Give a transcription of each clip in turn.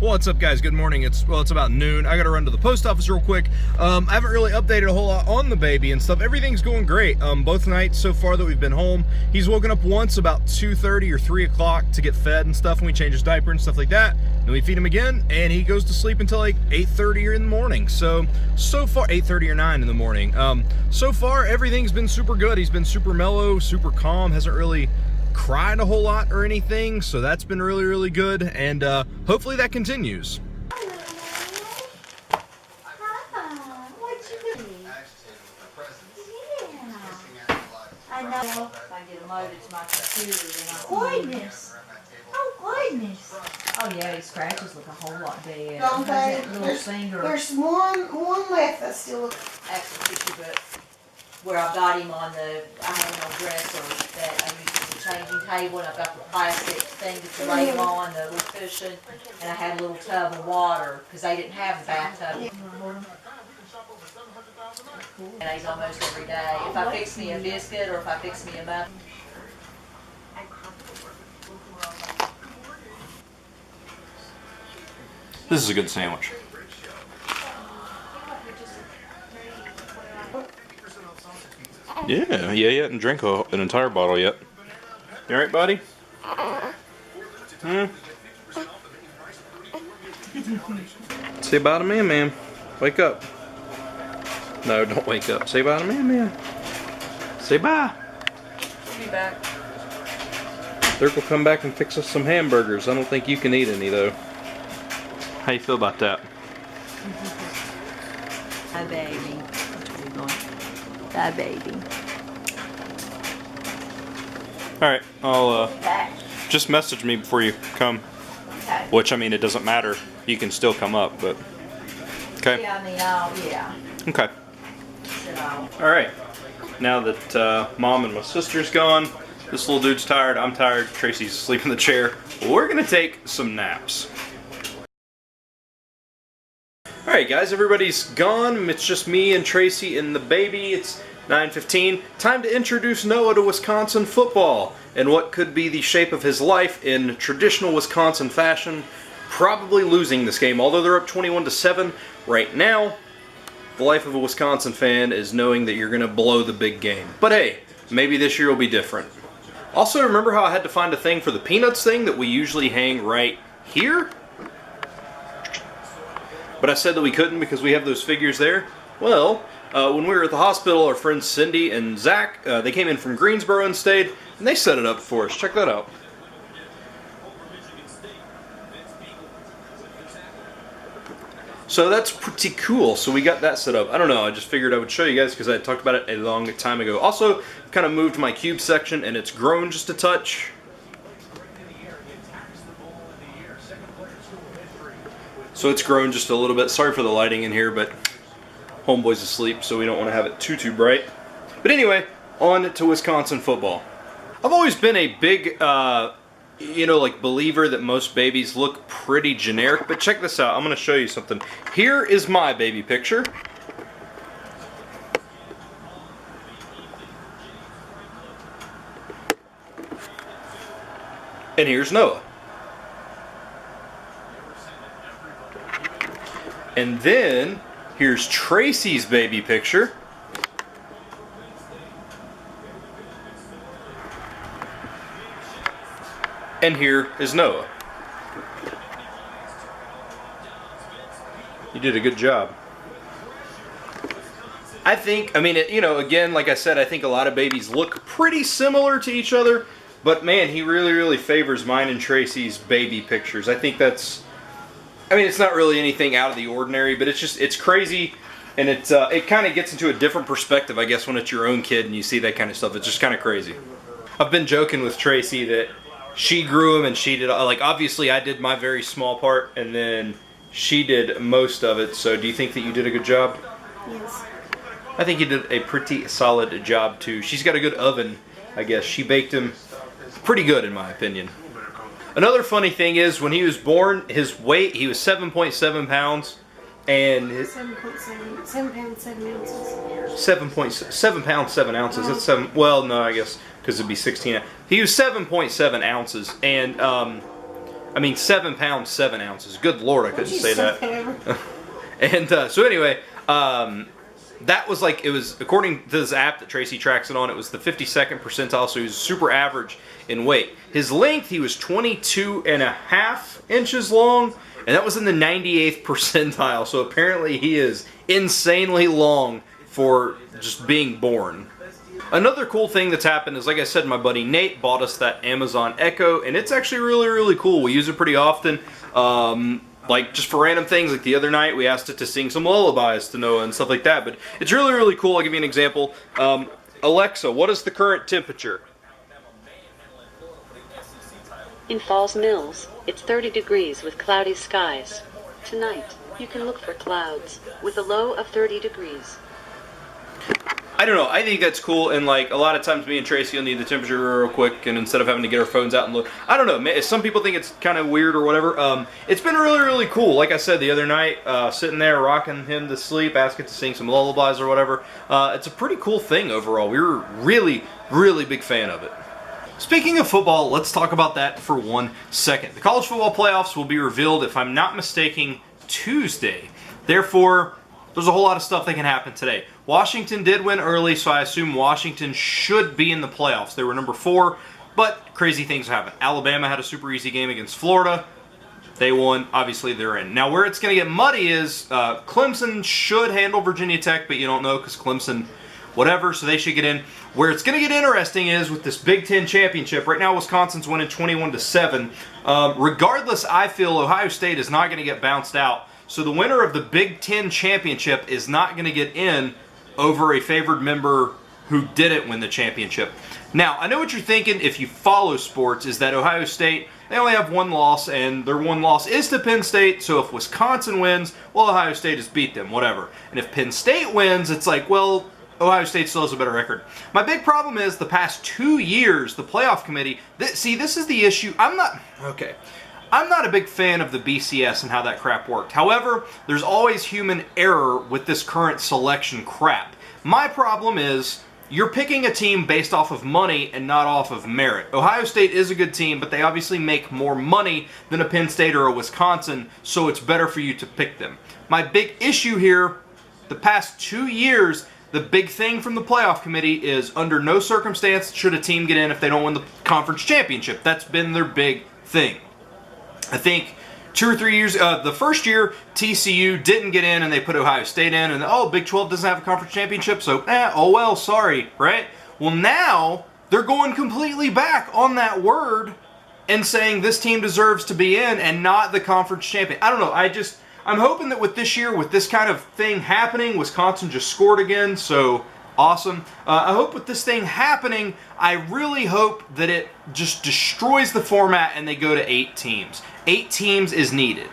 What's up, guys? Good morning. It's about noon. I gotta run to the post office real quick. I haven't really updated a whole lot on the baby and stuff. Everything's going great. Both nights so far that we've been home, he's woken up once about 2:30 or 3 o'clock to get fed and stuff, and we change his diaper and stuff like that. Then we feed him again, and he goes to sleep until like 8:30 in the morning. So far, 8:30 or 9 in the morning. So far, everything's been super good. He's been super mellow, super calm, hasn't really cried a whole lot or anything, so that's been really good, and hopefully that continues. I know. If I get him loaded to my computer, then goodness. Oh, goodness. Oh, yeah, his scratches look a whole lot bad. Don't they? There's one left that still looks. Actually, but where I've got him on the, I have no dresser that I use as a changing table, and I've got the plastic thing that you lay him on, the little cushion, and I had a little tub of water, because they didn't have the bathtub. And he's almost every day. If I fix me a biscuit or if I fix me a muffin. This is a good sandwich. Yeah, you didn't drink an entire bottle yet. You alright, buddy? Say bye to man. Wake up. No, don't wake up. Say bye to man. Say bye. I'll be back. Dirk will come back and fix us some hamburgers. I don't think you can eat any, though. How you feel about that? Hi, baby. Where you going? Hi, baby. Alright, I'll just message me before you come. Okay. Which, I mean, it doesn't matter. You can still come up, but... Okay? Yeah, I mean, yeah. Okay. Alright. Now that Mom and my sister's gone, this little dude's tired, I'm tired, Tracy's asleep in the chair, we're gonna take some naps. Alright guys, everybody's gone. It's just me and Tracy and the baby. It's 9:15. Time to introduce Noah to Wisconsin football and what could be the shape of his life in traditional Wisconsin fashion. Probably losing this game, although they're up 21-7 right now. The life of a Wisconsin fan is knowing that you're going to blow the big game. But hey, maybe this year will be different. Also, remember how I had to find a thing for the Peanuts thing that we usually hang right here? But I said that we couldn't because we have those figures there. Well, when we were at the hospital, our friends Cindy and Zach, they came in from Greensboro and stayed, and they set it up for us. Check that out. So that's pretty cool. So we got that set up. I don't know, I just figured I would show you guys because I had talked about it a long time ago. Also, kind of moved my cube section and it's grown just a touch. So it's grown just a little bit. Sorry for the lighting in here, but homeboy's asleep, so we don't want to have it too bright. But anyway, on to Wisconsin football. I've always been a big, like believer that most babies look pretty generic, but check this out. I'm going to show you something. Here is my baby picture. And here's Noah. And then, here's Tracy's baby picture. And here is Noah. You did a good job. I think, again, like I said, I think a lot of babies look pretty similar to each other, but man, he really favors mine and Tracy's baby pictures. I think that's, it's not really anything out of the ordinary, but it's crazy, and it kind of gets into a different perspective, I guess, when it's your own kid and you see that kind of stuff. It's just kind of crazy. I've been joking with Tracy that she grew him and she did, obviously I did my very small part, and then she did most of it, so do you think that you did a good job? Yes. I think you did a pretty solid job, too. She's got a good oven, I guess. She baked him pretty good, in my opinion. Another funny thing is, when he was born, his weight, he was 7.7 pounds, and... 7 pounds, 7 ounces. 7 pounds, 7 ounces. That's 7, well, no, I guess, because it'd be 16. He was 7.7 ounces, and I mean, 7 pounds, 7 ounces. Good Lord, I couldn't say that. Whatever. And so anyway, that was like, it was, according to this app that Tracy tracks it on, it was the 52nd percentile, so he was super average in weight. His length, he was 22.5 inches long, and that was in the 98th percentile, so apparently he is insanely long for just being born. Another cool thing that's happened is, like I said, my buddy Nate bought us that Amazon Echo, and it's actually really, really cool. We use it pretty often, like just for random things. Like the other night, we asked it to sing some lullabies to Noah and stuff like that, but it's really, really cool. I'll give you an example. Alexa, what is the current temperature? In Falls Mills, it's 30 degrees with cloudy skies. Tonight, you can look for clouds with a low of 30 degrees. I don't know, I think that's cool, and like a lot of times me and Tracy will need the temperature real quick, and instead of having to get our phones out and look, I don't know, some people think it's kind of weird or whatever. It's been really, really cool. Like I said the other night, sitting there rocking him to sleep, asking to sing some lullabies or whatever. It's a pretty cool thing overall. We were really, really big fan of it. Speaking of football, let's talk about that for 1 second. The college football playoffs will be revealed, if I'm not mistaken, Tuesday. Therefore, there's a whole lot of stuff that can happen today. Washington did win early, so I assume Washington should be in the playoffs. They were number 4, but crazy things happen. Alabama had a super easy game against Florida. They won. Obviously, they're in. Now, where it's going to get muddy is Clemson should handle Virginia Tech, but you don't know because Clemson, whatever, so they should get in. Where it's going to get interesting is with this Big Ten championship. Right now, Wisconsin's winning 21-7. Regardless, I feel Ohio State is not going to get bounced out. So the winner of the Big Ten championship is not going to get in over a favored member who didn't win the championship. Now, I know what you're thinking if you follow sports, is that Ohio State, they only have 1 loss, and their 1 loss is to Penn State, so if Wisconsin wins, well, Ohio State has beat them, whatever. And if Penn State wins, it's like, well, Ohio State still has a better record. My big problem is the past 2 years, the playoff committee, see, this is the issue. I'm not a big fan of the BCS and how that crap worked. However, there's always human error with this current selection crap. My problem is you're picking a team based off of money and not off of merit. Ohio State is a good team, but they obviously make more money than a Penn State or a Wisconsin, so it's better for you to pick them. My big issue here, the past 2 years, the big thing from the playoff committee is under no circumstance should a team get in if they don't win the conference championship. That's been their big thing. I think 2 or 3 years, the first year, TCU didn't get in and they put Ohio State in, and oh, Big 12 doesn't have a conference championship, so oh well, sorry, right? Well, now they're going completely back on that word and saying this team deserves to be in and not the conference champion. I don't know, I'm hoping that with this year, with this kind of thing happening, Wisconsin just scored again, so awesome. I hope with this thing happening, I really hope that it just destroys the format and they go to 8 teams. 8 teams is needed.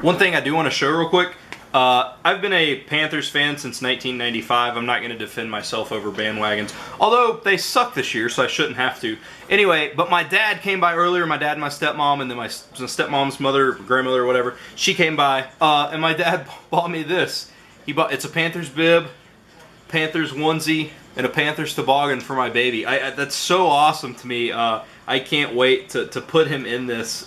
One thing I do want to show real quick. I've been a Panthers fan since 1995. I'm not going to defend myself over bandwagons. Although they suck this year, so I shouldn't have to. Anyway, but my dad came by earlier. My dad and my stepmom, and then my stepmom's mother, grandmother, or whatever. She came by, and my dad bought me this. It's a Panthers bib, Panthers onesie, and a Panthers toboggan for my baby. That's so awesome to me. I can't wait to put him in this.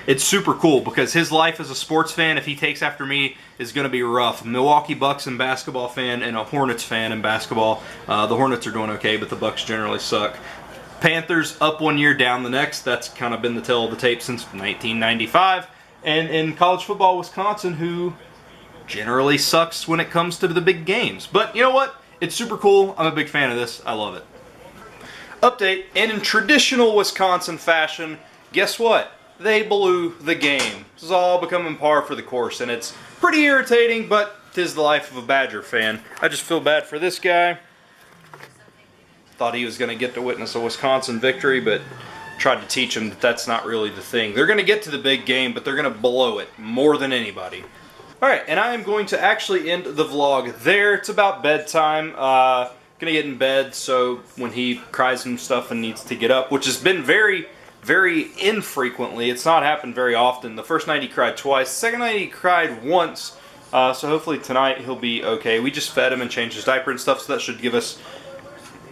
It's super cool because his life as a sports fan, if he takes after me, is going to be rough. Milwaukee Bucks and basketball fan, and a Hornets fan in basketball. The Hornets are doing okay, but the Bucks generally suck. Panthers up 1 year, down the next. That's kind of been the tale of the tape since 1995. And in college football, Wisconsin, who generally sucks when it comes to the big games. But you know what? It's super cool. I'm a big fan of this. I love it. Update, and in traditional Wisconsin fashion, guess what? They blew the game. This is all becoming par for the course, and it's pretty irritating, but 'tis the life of a Badger fan. I just feel bad for this guy. Thought he was going to get to witness a Wisconsin victory, but tried to teach him that that's not really the thing. They're going to get to the big game, but they're going to blow it more than anybody. Alright, and I am going to actually end the vlog there. It's about bedtime. Gonna get in bed, so when he cries and stuff and needs to get up, which has been very infrequently. It's not happened very often. The first night he cried twice. The second night he cried once. So hopefully tonight he'll be okay. We just fed him and changed his diaper and stuff, so that should give us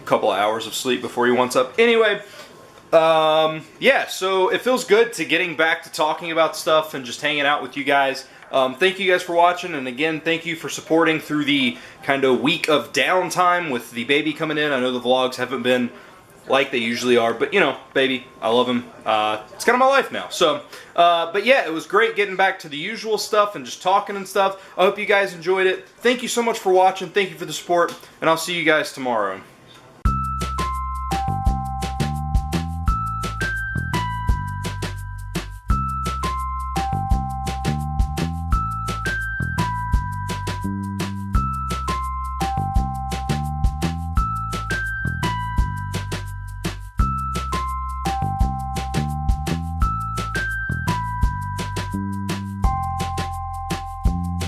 a couple of hours of sleep before he wants up. Anyway, Yeah, so it feels good to getting back to talking about stuff and just hanging out with you guys. Thank you guys for watching, and again, thank you for supporting through the kind of week of downtime with the baby coming in. I know the vlogs haven't been like they usually are, but you know, baby, I love him. It's kind of my life now. So, but yeah, it was great getting back to the usual stuff and just talking and stuff. I hope you guys enjoyed it. Thank you so much for watching. Thank you for the support, and I'll see you guys tomorrow.